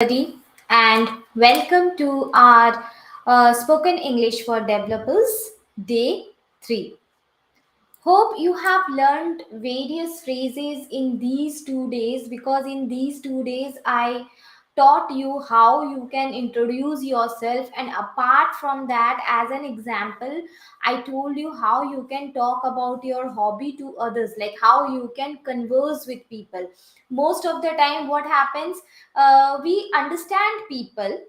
everybody, and welcome to our Spoken English for Developers Day 3. Hope you have learned various phrases in these 2 days because in these 2 days I taught you how you can introduce yourself, and apart from that, as an example, I told you how you can talk about your hobby to others, like how you can converse with people. Most of the time, what happens, we understand people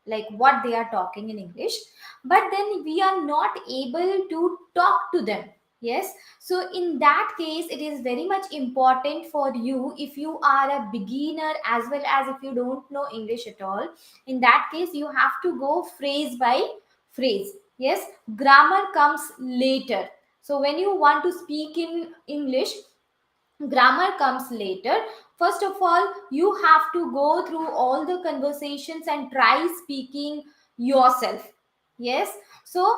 like what they are talking in English, but then we are not able to talk to them. Yes, so in that case, it is very much important for you, if you are a beginner as well as if you don't know English at all. In that case, you have to go phrase by phrase. Yes, grammar comes later. So when you want to speak in English, grammar comes later. First of all, you have to go through all the conversations and try speaking yourself. Yes, so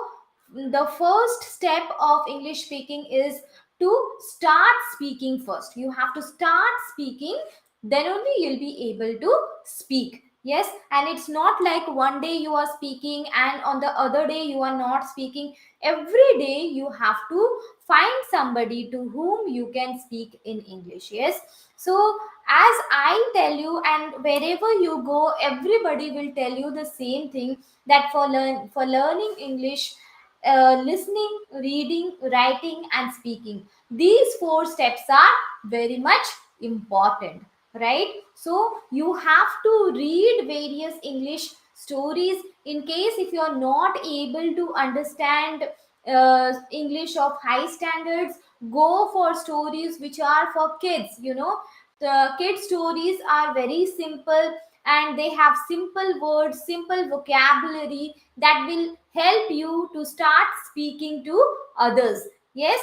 the first step of English speaking is to start speaking. First you have to start speaking, then only you'll be able to speak. Yes, and it's not like one day you are speaking and on the other day you are not speaking. Every day you have to find somebody to whom you can speak in English. Yes, so as I tell you, and wherever you go, everybody will tell you the same thing, that for learning English, listening, reading, writing, and speaking, these four steps are very much important, right? So you have to read various English stories. In case if you are not able to understand English of high standards, go for stories which are for kids. The kid stories are very simple, and they have simple words, simple vocabulary that will help you to start speaking to others. Yes,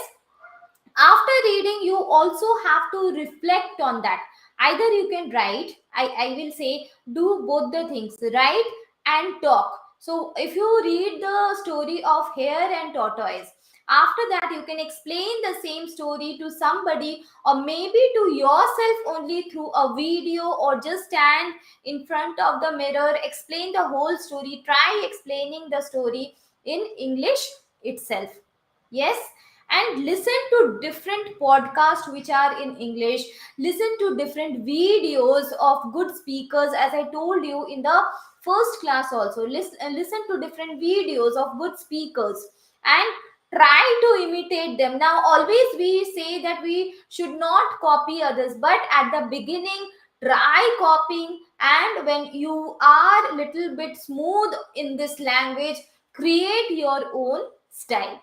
after reading you also have to reflect on that. Either you can write, I will say, do both the things, write and talk. So if you read the story of Hare and Tortoise, after that you can explain the same story to somebody, or maybe to yourself only through a video, or just stand in front of the mirror, explain the whole story, try explaining the story in English itself. Yes, and listen to different podcasts which are in English. Listen to different videos of good speakers, as I told you in the first class also. Listen to different videos of good speakers and try to imitate them. Now always we say that we should not copy others, but at the beginning try copying, and when you are little bit smooth in this language, create your own style.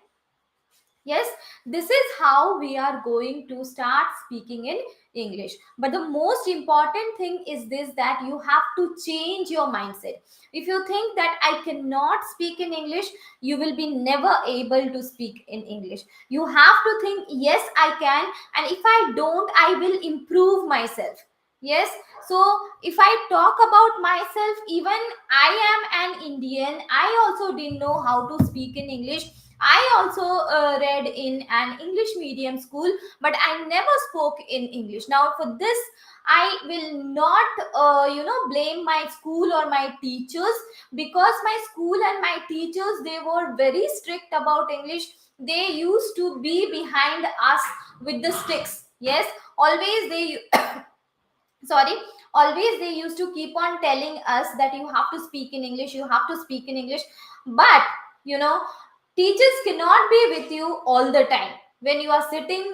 Yes, this is how we are going to start speaking in English. But the most important thing is this, that you have to change your mindset. If you think that I cannot speak in English, you will be never able to speak in English. You have to think, yes, I can, and if I don't, I will improve myself. Yes, so if I talk about myself, even I am an Indian, I also didn't know how to speak in English. I also read in an English medium school, but I never spoke in English. Now, for this, I will not, blame my school or my teachers, because my school and my teachers, they were very strict about English. They used to be behind us with the sticks. Yes, always they, sorry, always they used to keep on telling us that you have to speak in English, you have to speak in English. But you know teachers cannot be with you all the time. When you are sitting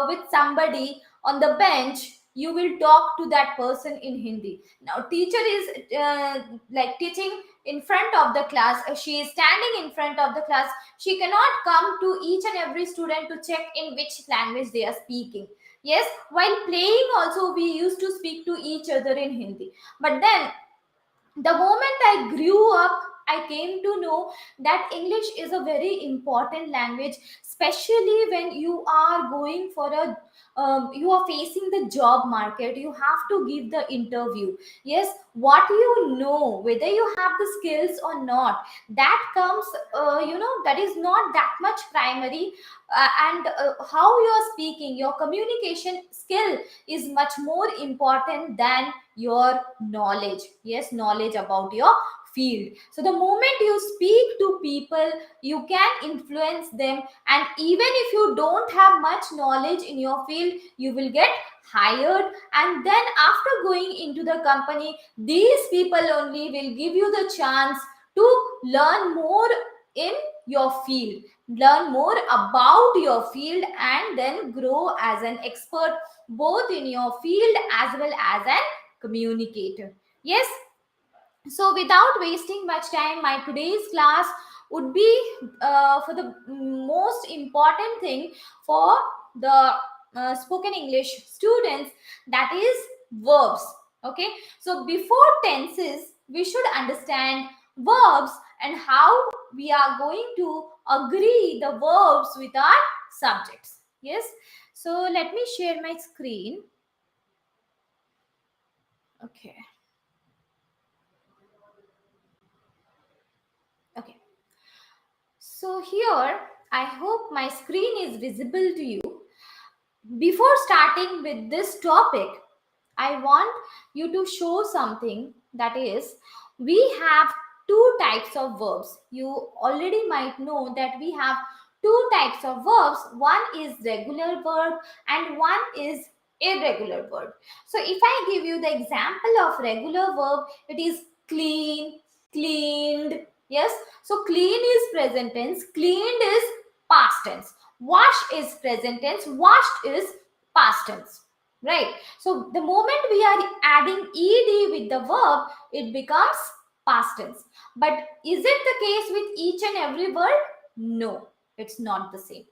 with somebody on the bench, you will talk to that person in Hindi. Now teacher is like teaching in front of the class. She is standing in front of the class. She cannot come to each and every student to check in which language they are speaking. Yes, while playing also we used to speak to each other in Hindi. But then the moment I grew up, I came to know that English is a very important language, especially when you are going for you are facing the job market. You have to give the interview. Yes, what you know, whether you have the skills or not, that comes, that is not that much primary. And how you are speaking, your communication skill is much more important than your knowledge. Yes, knowledge about your field. So the moment you speak to people, you can influence them, and even if you don't have much knowledge in your field, you will get hired, and then after going into the company, these people only will give you the chance to learn more in your field, learn more about your field, and then grow as an expert both in your field as well as an communicator. Yes, so without wasting much time, my today's class would be for the most important thing for the spoken English students, that is verbs. Okay, so before tenses we should understand verbs and how we are going to agree the verbs with our subjects. Yes, so let me share my screen. Okay. Okay. So here, I hope my screen is visible to you. Before starting with this topic, I want you to show something, that is, we have two types of verbs. You already might know that we have two types of verbs. One is regular verb and one is irregular verb. So if I give you the example of regular verb, it is clean, cleaned. Yes, so clean is present tense, cleaned is past tense. Wash is present tense, washed is past tense. Right? So the moment we are adding ed with the verb, it becomes past tense. But is it the case with each and every word? No, it's not the same.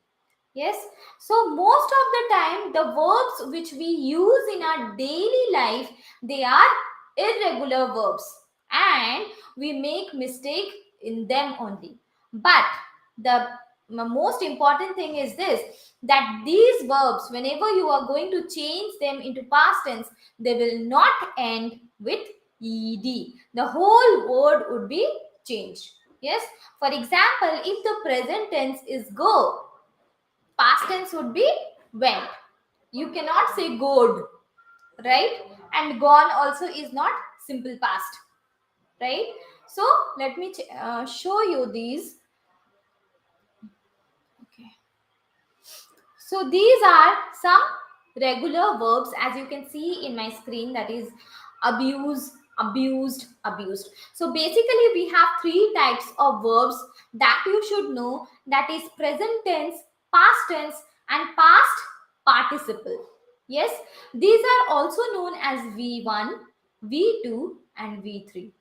Yes, so most of the time the verbs which we use in our daily life, they are irregular verbs, and we make mistake in them only. But the most important thing is this, that these verbs, whenever you are going to change them into past tense, they will not end with ed. The whole word would be changed. Yes, for example, if the present tense is go, past tense would be went. You cannot say good, right? And gone also is not simple past, right? So let me show you these. Okay, so these are some regular verbs, as you can see in my screen, that is abuse, abused, abused. So basically we have three types of verbs that you should know, that is present tense, past tense, and past participle. Yes, these are also known as V1, V2, and V3.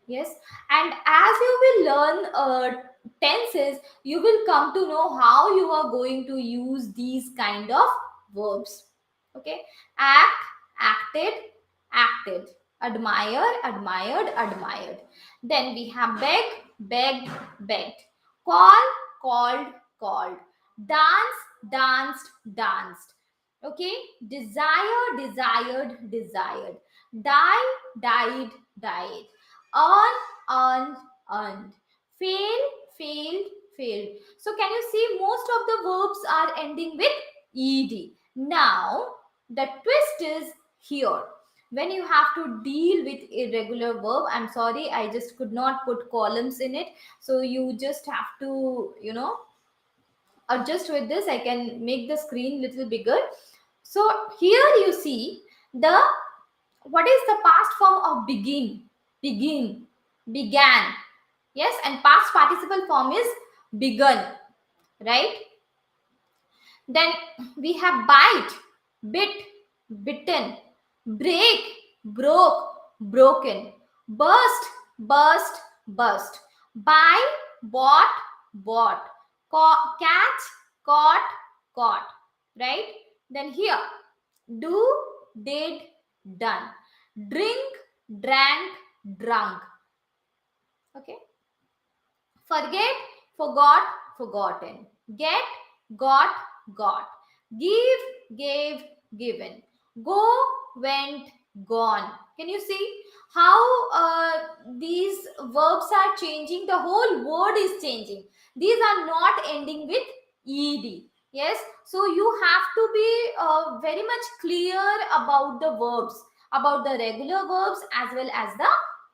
Yes, and as you will learn tenses, you will come to know how you are going to use these kind of verbs. Okay, act, acted, acted, admire, admired, admired. Then we have beg, begged, begged, call, called, called, dance, danced, danced. Okay, desire, desired, desired, die, died, died, earn, earned, earned, fail, failed, failed. So can you see most of the verbs are ending with ed. Now the twist is here. When you have to deal with irregular verb, I'm sorry, I just could not put columns in it, so you just have to, adjust with this. I can make the screen little bigger. So here you see the, what is the past form of begin? Begin, began. Yes, and past participle form is begun, right? Then we have bite, bit, bitten, break, broke, broken, burst, burst, burst, buy, bought, bought, catch, caught, caught, right? Then here, do, did, done, drink, drank, drunk. Okay, forget, forgot, forgotten, get, got, got, give, gave, given, go, went, gone. Can you see how these verbs are changing? The whole word is changing. These are not ending with ed. Yes, so you have to be very much clear about the verbs. about the regular verbs as well as the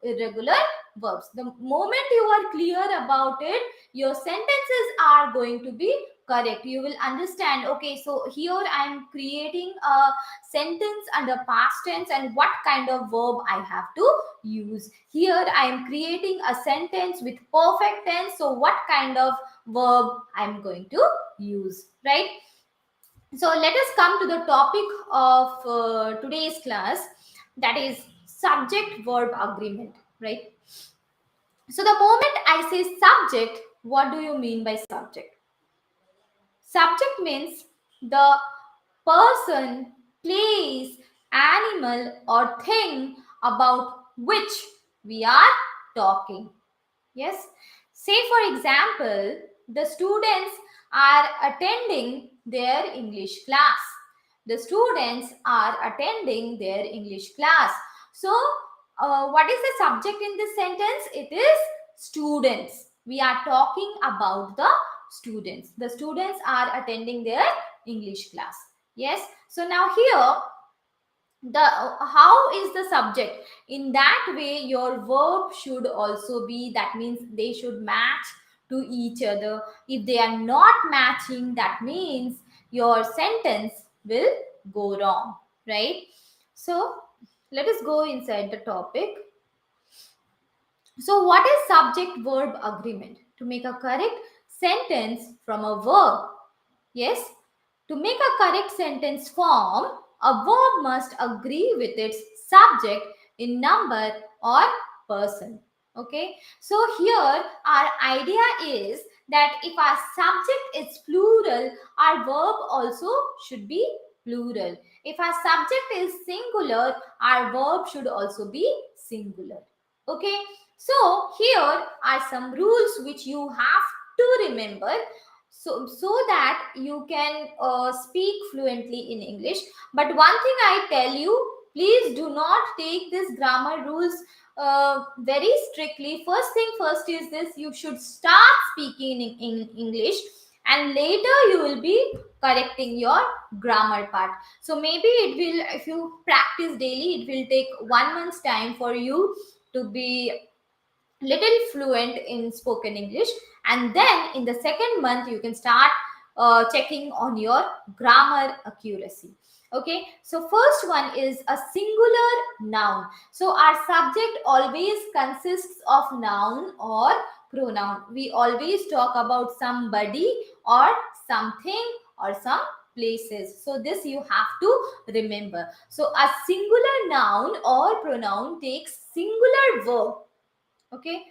irregular verbs. The moment you are clear about it, your sentences are going to be correct. You will understand, okay, so here I am creating a sentence under past tense and what kind of verb I have to use. Here I am creating a sentence with perfect tense, so what kind of verb I am going to use, right? So let us come to the topic of today's class, that is subject verb agreement, right? So the moment I say subject, what do you mean by subject? Subject means the person, place, animal, or thing about which we are talking. Yes. Say, for example, the students are attending their English class. The students are attending their English class. So, what is the subject in this sentence? It is students. We are talking about the students. The students are attending their English class. Yes. So, now here the how is the subject, in that way your verb should also be, that means they should match to each other. If they are not matching, that means your sentence will go wrong, right? So let us go inside the topic. So what is subject verb agreement? To make a correct sentence from a verb. Yes, to make a correct sentence form, a verb must agree with its subject in number or person. Okay, so here our idea is that if our subject is plural, our verb also should be plural. If our subject is singular, our verb should also be singular. Okay, so here are some rules which you have to remember, so that you can speak fluently in English. But one thing I tell you, please do not take this grammar rules very strictly. First thing first is this: you should start speaking in English, and later you will be correcting your grammar part. So maybe it will, if you practice daily, it will take 1 month's time for you to be little fluent in spoken English, and then in the second month you can start checking on your grammar accuracy. Okay, so first one is a singular noun. So our subject always consists of noun or pronoun. We always talk about somebody or something or some places, so this you have to remember. So a singular noun or pronoun takes singular verb. Okay,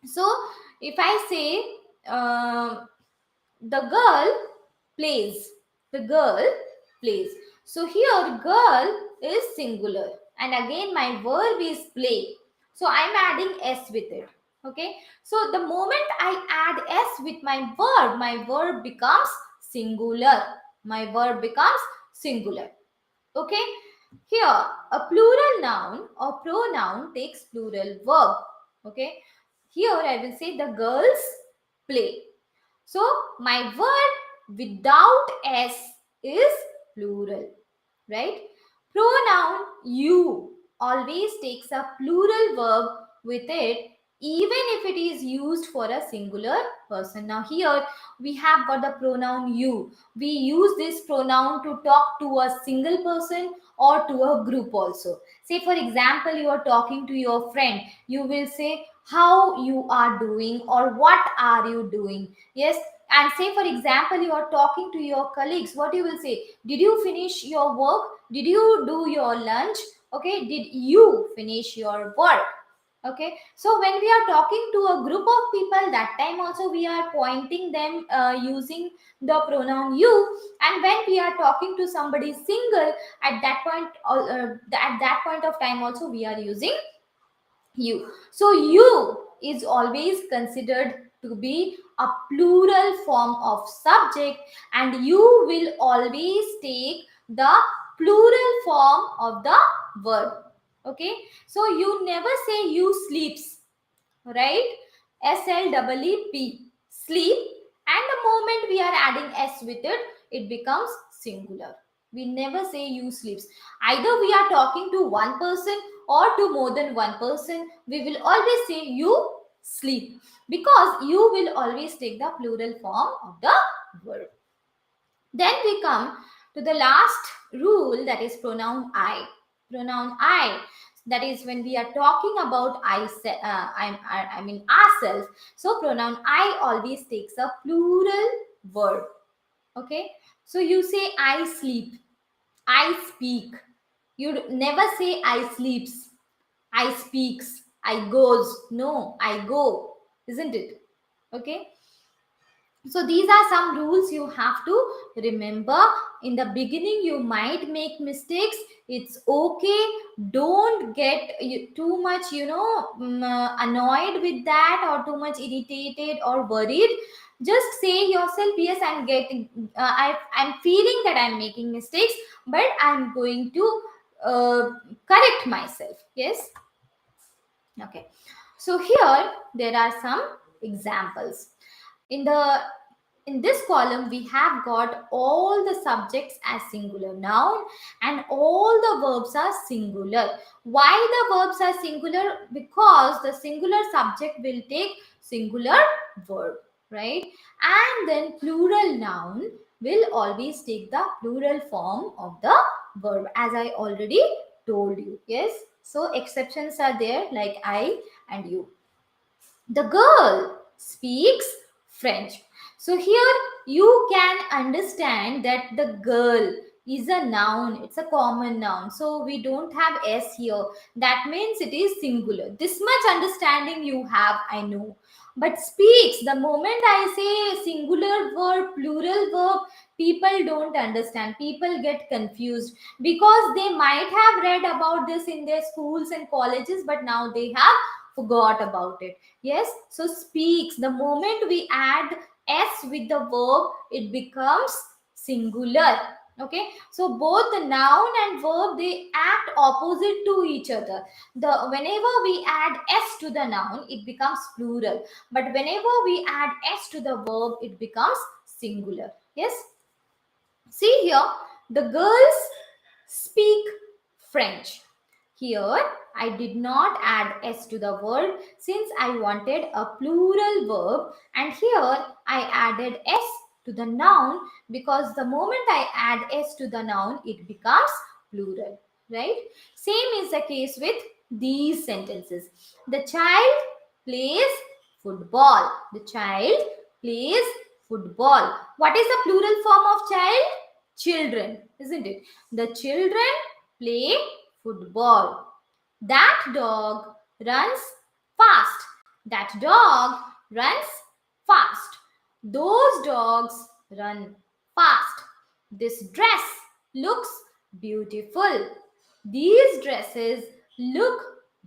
so if I say the girl plays, the girl plays, so here girl is singular, and again my verb is play, so I'm adding s with it. Okay, so the moment I add s with my verb becomes singular, my verb becomes singular. Okay, here a plural noun or pronoun takes plural verb. Okay, here I will say the girls play. So my word without s is plural, right? Pronoun you always takes a plural verb with it, even if it is used for a singular person. Now here we have got the pronoun you. We use this pronoun to talk to a single person or to a group also. Say for example, you are talking to your friend, you will say how you are doing or what are you doing. Yes, and say for example you are talking to your colleagues, what you will say, did you finish your work, did you do your lunch, okay, did you finish your work. Okay, so when we are talking to a group of people, that time also we are pointing them using the pronoun you, and when we are talking to somebody single, at that point at that point of time also we are using you. So you is always considered to be a plural form of subject, and you will always take the plural form of the verb. Okay, so you never say you sleeps, right? sleep, sleep, and the moment we are adding s with it, it becomes singular. We never say you sleeps. Either we are talking to one person or to more than one person, we will always say you sleep, because you will always take the plural form of the verb. Then we come to the last rule, that is pronoun I. Pronoun I, that is when we are talking about I mean ourselves. So pronoun I always takes a plural verb. Okay, so you say I sleep, I speak. You never say I sleeps, I speaks, I goes. No, I go, isn't it? Okay, so these are some rules you have to remember. In the beginning you might make mistakes, it's okay. Don't get too much annoyed with that, or too much irritated or worried. Just say yourself, yes, I'm getting I'm feeling that I'm making mistakes, but I'm going to correct myself. Yes. Okay, so here there are some examples. In the in this column we have got all the subjects as singular noun and all the verbs are singular. Why the verbs are singular? Because the singular subject will take singular verb, right? And then plural noun will always take the plural form of the verb, as I already told you. Yes, so exceptions are there, like I and you. The girl speaks French. So here you can understand that the girl is a noun, it's a common noun. So we don't have S here. That means it is singular. This much understanding you have, I know. But speaks, the moment I say singular verb, plural verb, people don't understand. People get confused, because they might have read about this in their schools and colleges, but now they have forgot about it. Yes, so speaks, the moment we add S with the verb, it becomes singular. Okay, so both the noun and verb, they act opposite to each other. The whenever we add S to the noun, it becomes plural, but whenever we add S to the verb, it becomes singular. Yes, see here, the girls speak French. Here, I did not add S to the word since I wanted a plural verb, and here I added S to the noun, because the moment I add S to the noun, it becomes plural, right? Same is the case with these sentences. The child plays football. The child plays football. What is the plural form of child? Children, isn't it? The children play football. That dog runs fast. That dog runs fast. Those dogs run fast. This dress looks beautiful. These dresses look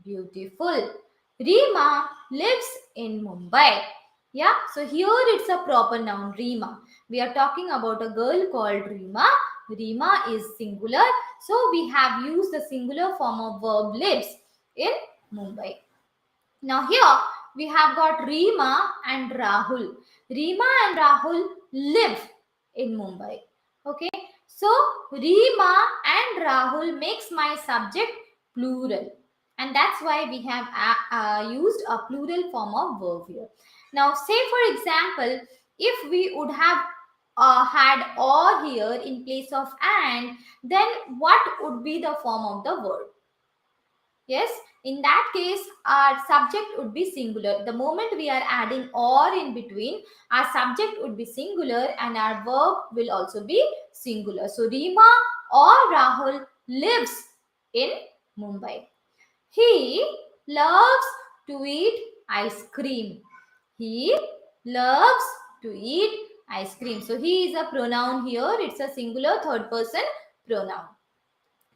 beautiful. Rima lives in Mumbai. Yeah, so here it's a proper noun, Rima. We are talking about a girl called Rima. Rima is singular, so we have used the singular form of verb lives in Mumbai. Now here we have got Rima and Rahul. Rima and Rahul live in Mumbai. Okay, so Rima and Rahul makes my subject plural, and that's why we have used a plural form of verb here. Now say for example, if we would have had or here in place of and, then what would be the form of the word? Yes, in that case, our subject would be singular. The moment we are adding or in between, our subject would be singular and our verb will also be singular. So, Rima or Rahul lives in Mumbai. He loves to eat ice cream. He loves to eat ice cream. So, he is a pronoun here. It's a singular third person pronoun.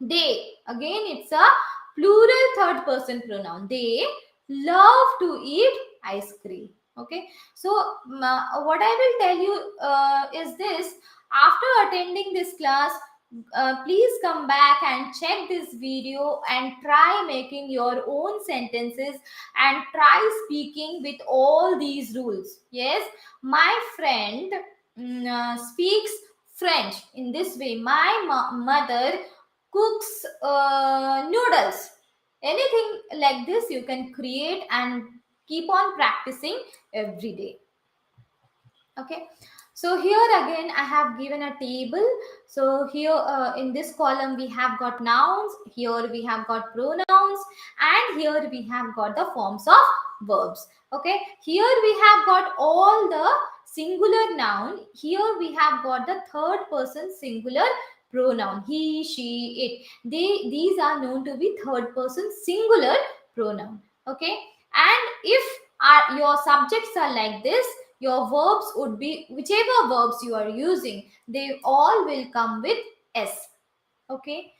They, again, it's a plural third person pronoun. They love to eat ice cream. Okay, so what I will tell you is this: after attending this class, please come back and check this video and try making your own sentences and try speaking with all these rules. Yes, my friend speaks French. In this way, my mother cooks noodles. Anything like this you can create and keep on practicing every day. Okay, so here again I have given a table. So here in this column we have got nouns, here we have got pronouns, and here we have got the forms of verbs. Okay, here we have got all the singular noun, here we have got the third person singular pronoun, he, she, it. These are known to be third person singular pronoun. Okay, and if your subjects are like this, your verbs would be, whichever verbs you are using, they all will come with s. Okay,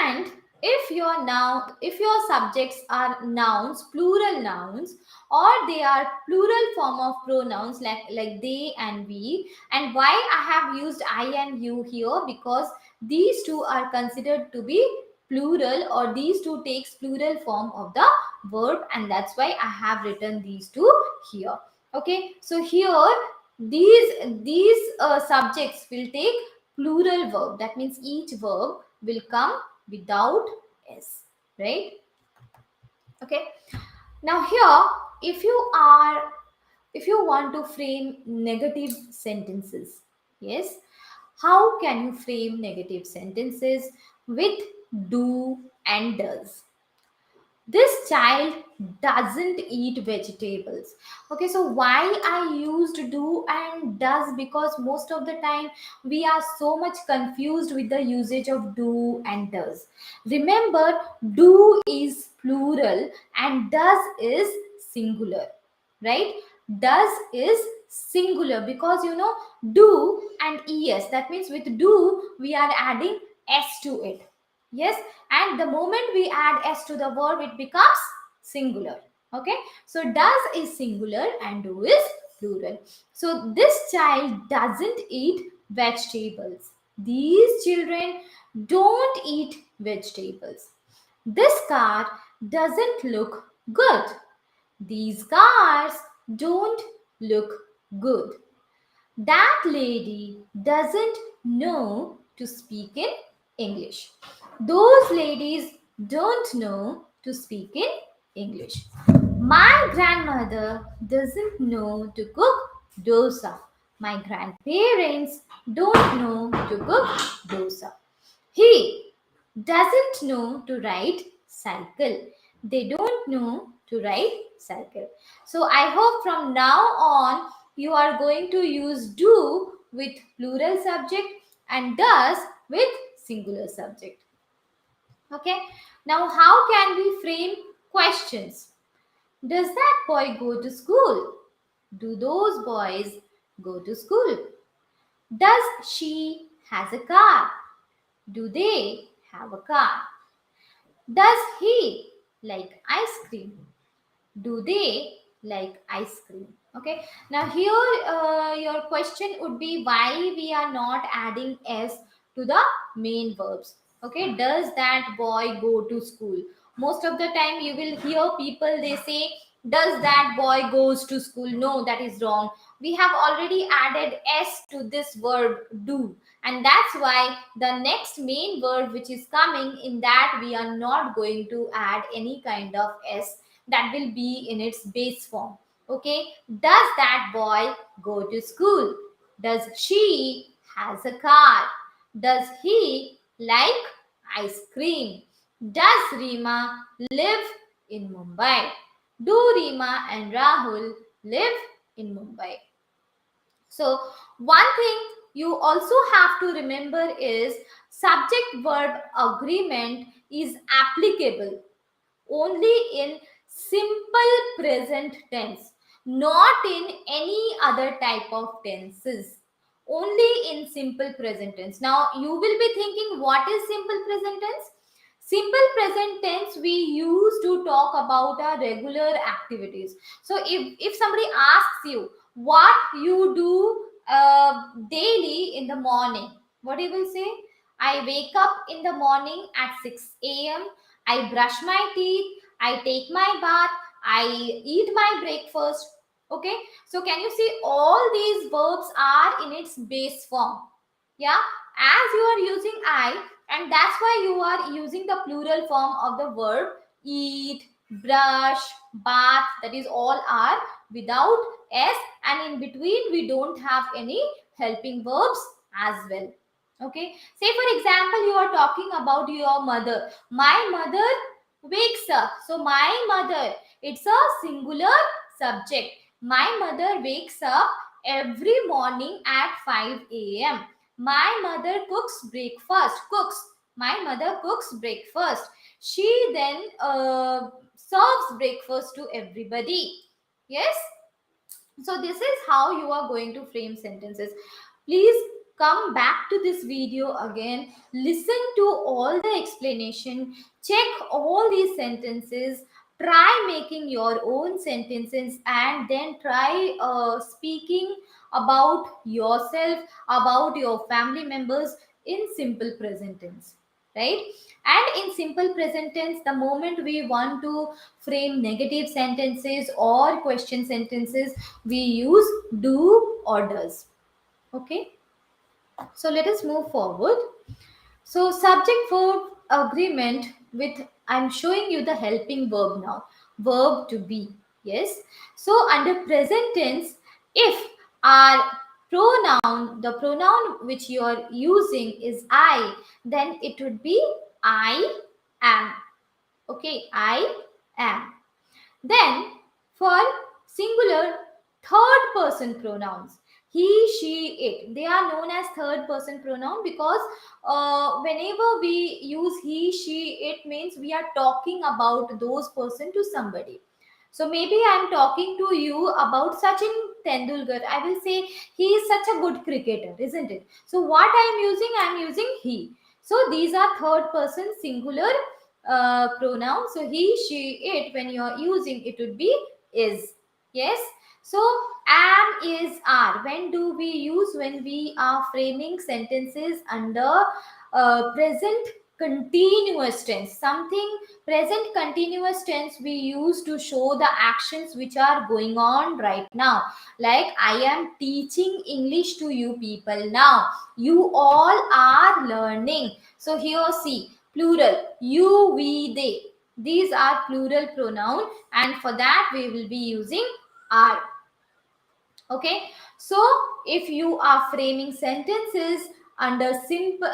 and if your subjects are nouns, plural nouns, or they are plural form of pronouns like they and we, and why I have used I and you here, because these two are considered to be plural, or these two takes plural form of the verb, and that's why I have written these two here. Okay, so here these subjects will take plural verb, that means each verb will come without s, right? Okay, now here if you want to frame negative sentences, yes, how can you frame negative sentences with do and does? This child doesn't eat vegetables. Okay, so why I used do and does, because most of the time we are so much confused with the usage of do and does. Remember, do is plural and does is singular, right? Does is singular because do and es, that means with do we are adding s to it. Yes, and the moment we add s to the verb, it becomes singular. Okay, so does is singular and do is plural. So this child doesn't eat vegetables. These children don't eat vegetables. This car doesn't look good. These cars don't look good. That lady doesn't know to speak in English. Those ladies don't know to speak in English. My grandmother doesn't know to cook dosa. My grandparents don't know to cook dosa. He doesn't know to ride cycle. They don't know to ride cycle. So I hope from now on you are going to use do with plural subject and does with singular subject. Okay. Now how can we frame questions? Does that boy go to school? Do those boys go to school? Does she has a car? Do they have a car? Does he like ice cream? Do they like ice cream? Okay, now here your question would be why we are not adding s to the main verbs. Okay, does that boy go to school? Most of the time you will hear people, they say does that boy goes to school. No, that is wrong. We have already added s to this verb do, and that's why the next main verb which is coming, in that we are not going to add any kind of s, that will be in its base form. Okay, does that boy go to school? Does she has a car? Does he like ice cream? Does Rima live in Mumbai? Do Rima and Rahul live in Mumbai? So one thing you also have to remember is subject verb agreement is applicable only in simple present tense, not in any other type of tenses. Only in simple present tense. Now you will be thinking, what is simple present tense? Simple present tense we use to talk about our regular activities. So if somebody asks you what you do daily in the morning, what you will say? I wake up in the morning at 6 a.m. I brush my teeth, I take my bath, I eat my breakfast. Okay, so can you see all these verbs are in its base form? Yeah, as you are using I, and that's why you are using the plural form of the verb eat, brush, bath, that is all are without s, and in between we don't have any helping verbs as well. Okay, say for example you are talking about your mother. My mother wakes up. So my mother, it's a singular subject. My mother wakes up every morning at 5 a.m. My mother cooks breakfast. Cooks. My mother cooks breakfast. She then serves breakfast to everybody. Yes. So this is how you are going to frame sentences. Please come back to this video again, listen to all the explanation, check all these sentences, try making your own sentences, and then try speaking about yourself, about your family members in simple present tense, right? And in simple present tense, the moment we want to frame negative sentences or question sentences, we use do or does. Okay, so let us move forward. So subject verb agreement with, I'm showing you the helping verb now, verb to be. Yes, so under present tense, if our pronoun, the pronoun which you are using is I, then it would be I am. Okay, I am. Then for singular third person pronouns, he, she, it, they are known as third person pronoun because whenever we use he, she, it means we are talking about those person to somebody. So maybe I am talking to you about Sachin Tendulkar. I will say he is such a good cricketer, isn't it? So what I am using? I am using he. So these are third person singular pronoun. So he, she, it, when you are using, it would be is. Yes. So am, is, are, when do we use? When we are framing sentences under present continuous tense. Something present continuous tense we use to show the actions which are going on right now. Like I am teaching English to you people now. You all are learning. So here see, plural, you, we, they. These are plural pronoun, and for that we will be using are. Okay, so if you are framing sentences under simple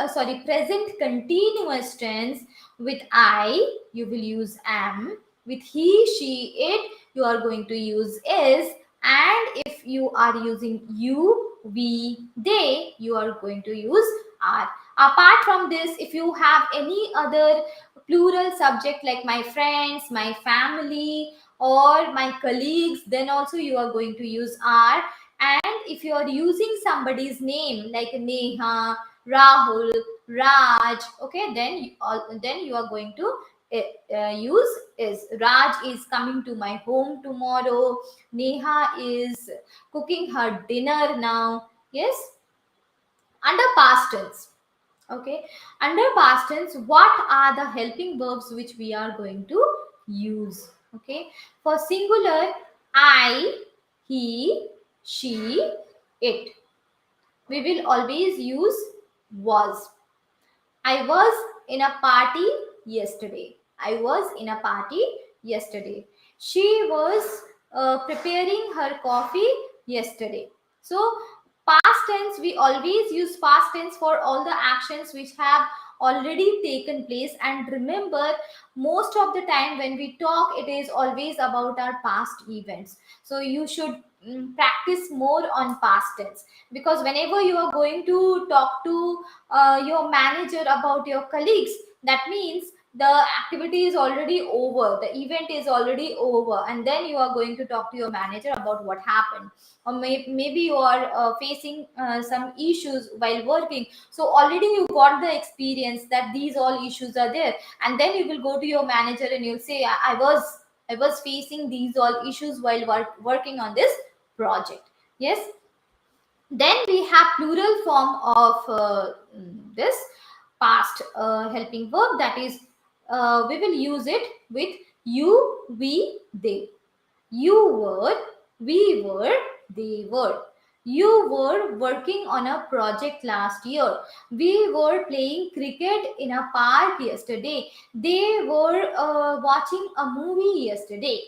present continuous tense with I, you will use am. With he, she, it, you are going to use is. And if you are using you, we, they, you are going to use are. Apart from this, if you have any other plural subject like my friends, my family, or my colleagues, then also you are going to use are. And if you are using somebody's name like Neha, Rahul, Raj, okay, then you are going to use is. Raj is coming to my home tomorrow. Neha is cooking her dinner now. Yes, under past tense. Okay, under past tense, what are the helping verbs which we are going to use? Okay, for singular, I, he, she, it, we will always use was. I was in a party yesterday. I was in a party yesterday. She was preparing her coffee yesterday. So past tense, we always use past tense for all the actions which have already taken place. And remember, most of the time when we talk, it is always about our past events. So you should practice more on past tense, because whenever you are going to talk to your manager about your colleagues, that means the activity is already over, the event is already over, and then you are going to talk to your manager about what happened. Or maybe you are facing some issues while working, so already you got the experience that these all issues are there, and then you will go to your manager and you'll say, I was facing these all issues while working on this project. Yes. Then we have plural form of this past helping verb, that is we will use it with you, we, they. You were, we were, they were. You were working on a project last year. We were playing cricket in a park yesterday. They were watching a movie yesterday.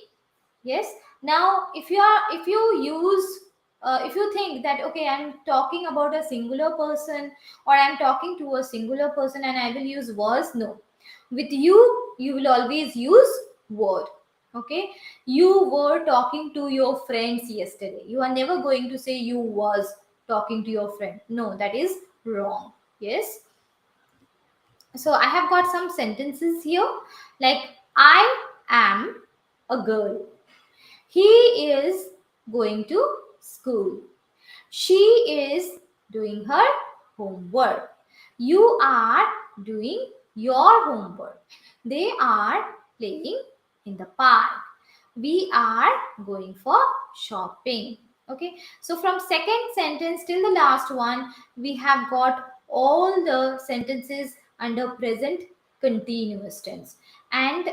Yes. Now if you use if you think that okay, I'm talking about a singular person, or I'm talking to a singular person and I will use was, no. With you will always use were. Okay. You were talking to your friends yesterday. You are never going to say you was talking to your friend. No, that is wrong. Yes. So I have got some sentences here, like I am a girl. He is going to school. She is doing her homework. You are doing your homework. They are playing in the park. We are going for shopping. Okay, so from second sentence till the last one, we have got all the sentences under present continuous tense. And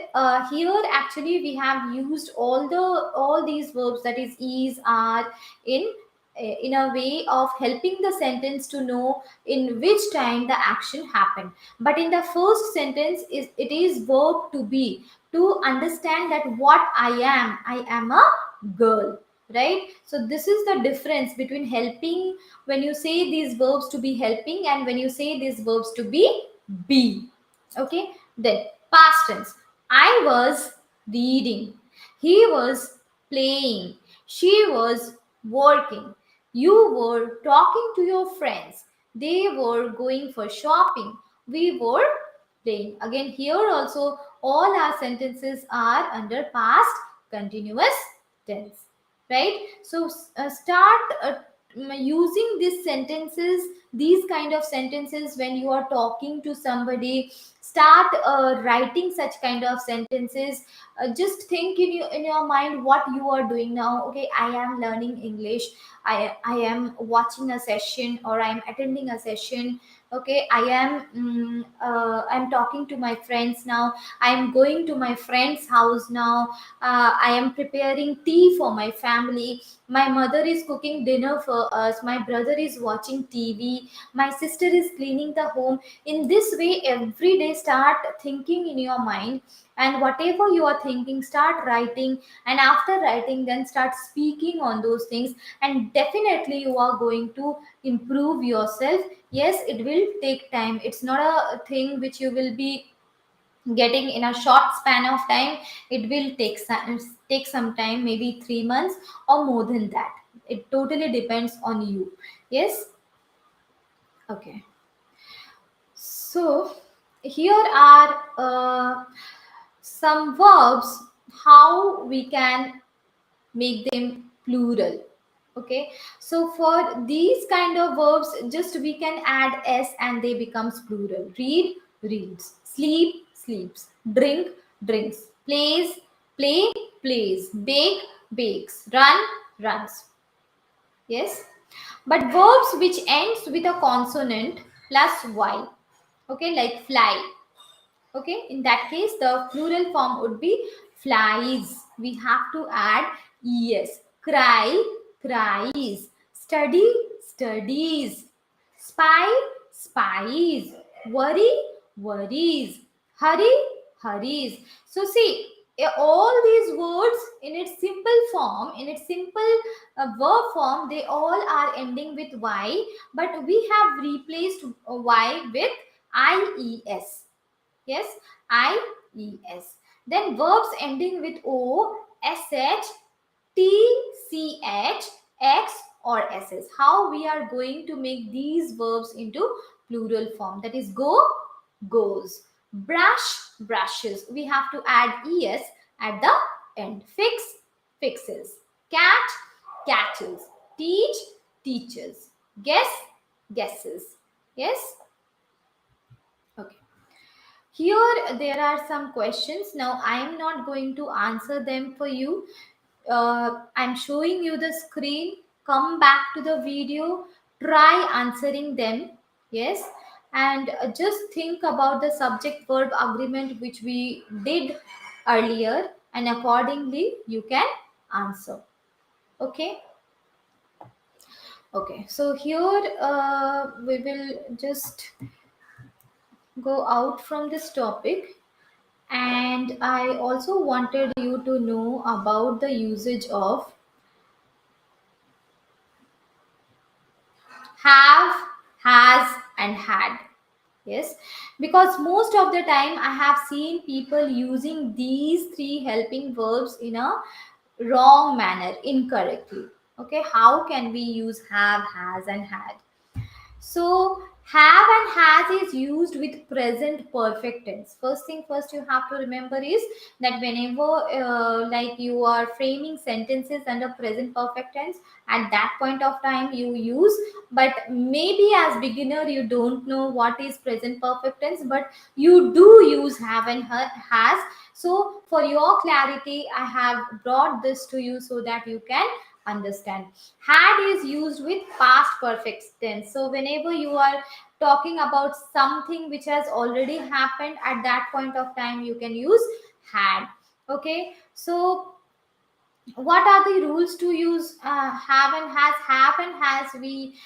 here actually we have used all these verbs, that is, are, in a way of helping the sentence to know in which time the action happened. But in the first sentence it is verb to be, to understand that what I am a girl, right? So this is the difference between helping, when you say these verbs to be helping, and when you say these verbs to be. Okay. Then past tense, I was reading, he was playing, she was working, you were talking to your friends, they were going for shopping, we were playing. Again, here also all our sentences are under past continuous tense, right? So start using these sentences, these kind of sentences, when you are talking to somebody. Start writing such kind of sentences. Just think in your mind what you are doing now. Okay, I am learning English, I am watching a session, or I am attending a session. Okay, I'm talking to my friends now, I am going to my friend's house now, I am preparing tea for my family, my mother is cooking dinner for us, my brother is watching TV, my sister is cleaning the home. In this way, every day start thinking in your mind, and whatever you are thinking, start writing, and after writing, then start speaking on those things, and definitely you are going to improve yourself. Yes, it will take time. It's not a thing which you will be getting in a short span of time. It will take some time, maybe 3 months or more than that. It totally depends on you. Yes. Okay. So here are some verbs, how we can make them plural. Okay, so for these kind of verbs, just we can add s and they becomes plural. Read, reads, sleep, sleeps, drink, drinks, play, plays, bake, bakes, run, runs. Yes. But verbs which ends with a consonant plus y, okay, like fly. Okay, in that case the plural form would be flies. We have to add es. Cry, cries. Study, studies. Spy, spies. Worry, worries. Hurry, hurries. So see, all these words in its simple form, in its simple verb form, they all are ending with y, but we have replaced y with ies. Yes, ies. Then verbs ending with o, sh, t, ch, x, or ss. How we are going to make these verbs into plural form? That is go, goes. Brush, brushes. We have to add es at the end. Fix, fixes. Catch, catches. Teach, teaches. Guess, guesses. Yes. Okay. Here there are some questions. Now I am not going to answer them for you. I'm showing you the screen. Come back to the video. Try answering them. Yes. And just think about the subject verb agreement which we did earlier, and accordingly you can answer. Okay. Okay, so here we will just go out from this topic, and I also wanted you to know about the usage of have, has, and had. Yes, because most of the time I have seen people using these three helping verbs in a wrong manner, incorrectly. Okay, how can we use have, has, and had? So have and has is used with present perfect tense. First thing first you have to remember is that whenever like you are framing sentences under present perfect tense, at that point of time you use. But maybe as beginner you don't know what is present perfect tense, but you do use have and has. So for your clarity I have brought this to you so that you can understand. Had is used with past perfect tense. So whenever you are talking about something which has already happened, at that point of time you can use had. Okay, so what are the rules to use have and has? Have and has we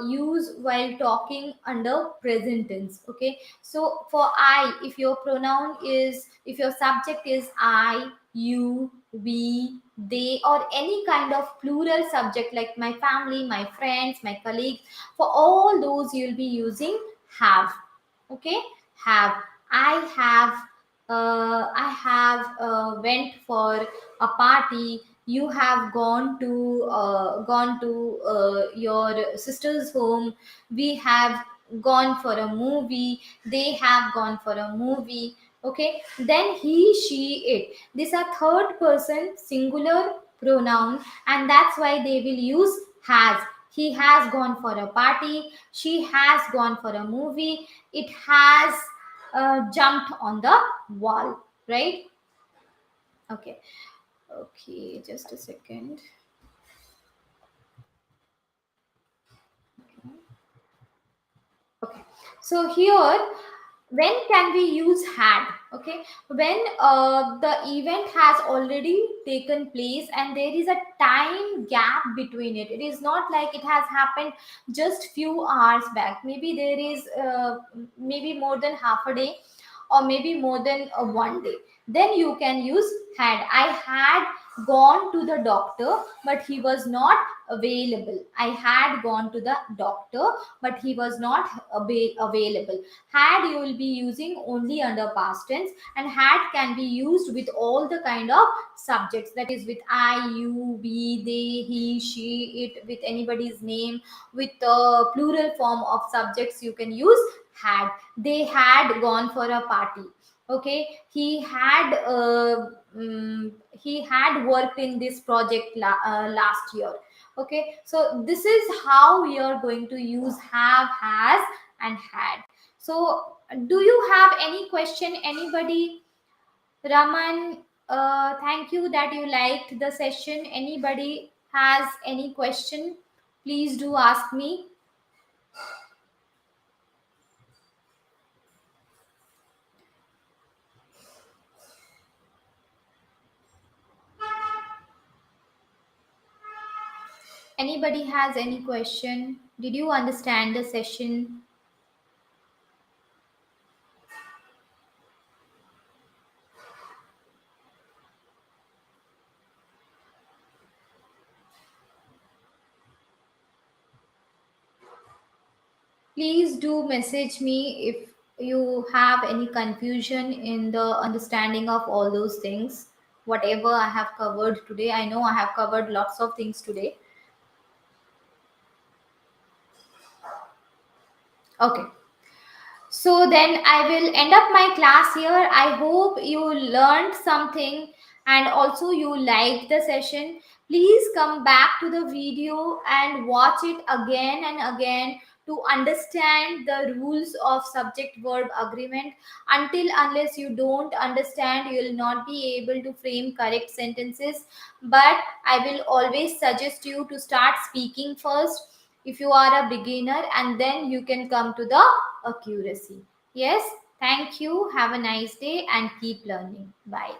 use while talking under present tense. Okay, so for I, if your pronoun is, if your subject is I, you, we, they, or any kind of plural subject like my family, my friends, my colleagues, for all those you'll be using have. Okay, have. I have went for a party. You have gone to your sister's home. We have gone for a movie. They have gone for a movie. Okay, then he, she, it, these are third person singular pronoun, and that's why they will use has. He has gone for a party. She has gone for a movie. It has jumped on the wall, right? Okay. Okay, just a second. Okay, so here, when can we use had? Okay, when the event has already taken place and there is a time gap between it. It is not like it has happened just few hours back. Maybe there is maybe more than half a day, or maybe more than one day. Then you can use had. I had gone to the doctor, but he was not available. I had gone to the doctor, but he was not available. Had you will be using only under past tense, and had can be used with all the kind of subjects, that is with I, you, we, they, he, she, it, with anybody's name, with the plural form of subjects you can use had. They had gone for a party. Okay, he had worked in this project last year. Okay, so this is how we are going to use have, has, and had. So do you have any question, anybody? Raman, thank you that you liked the session. Anybody has any question, please do ask me. Anybody has any question? Did you understand the session? Please do message me if you have any confusion in the understanding of all those things. Whatever I have covered today, I know I have covered lots of things today. Okay. So then I will end up my class here. I hope you learned something and also you liked the session. Please come back to the video and watch it again and again to understand the rules of subject verb agreement. Until unless you don't understand, you will not be able to frame correct sentences. But I will always suggest you to start speaking first if you are a beginner, and then you can come to the accuracy. Yes, thank you. Have a nice day and keep learning. Bye.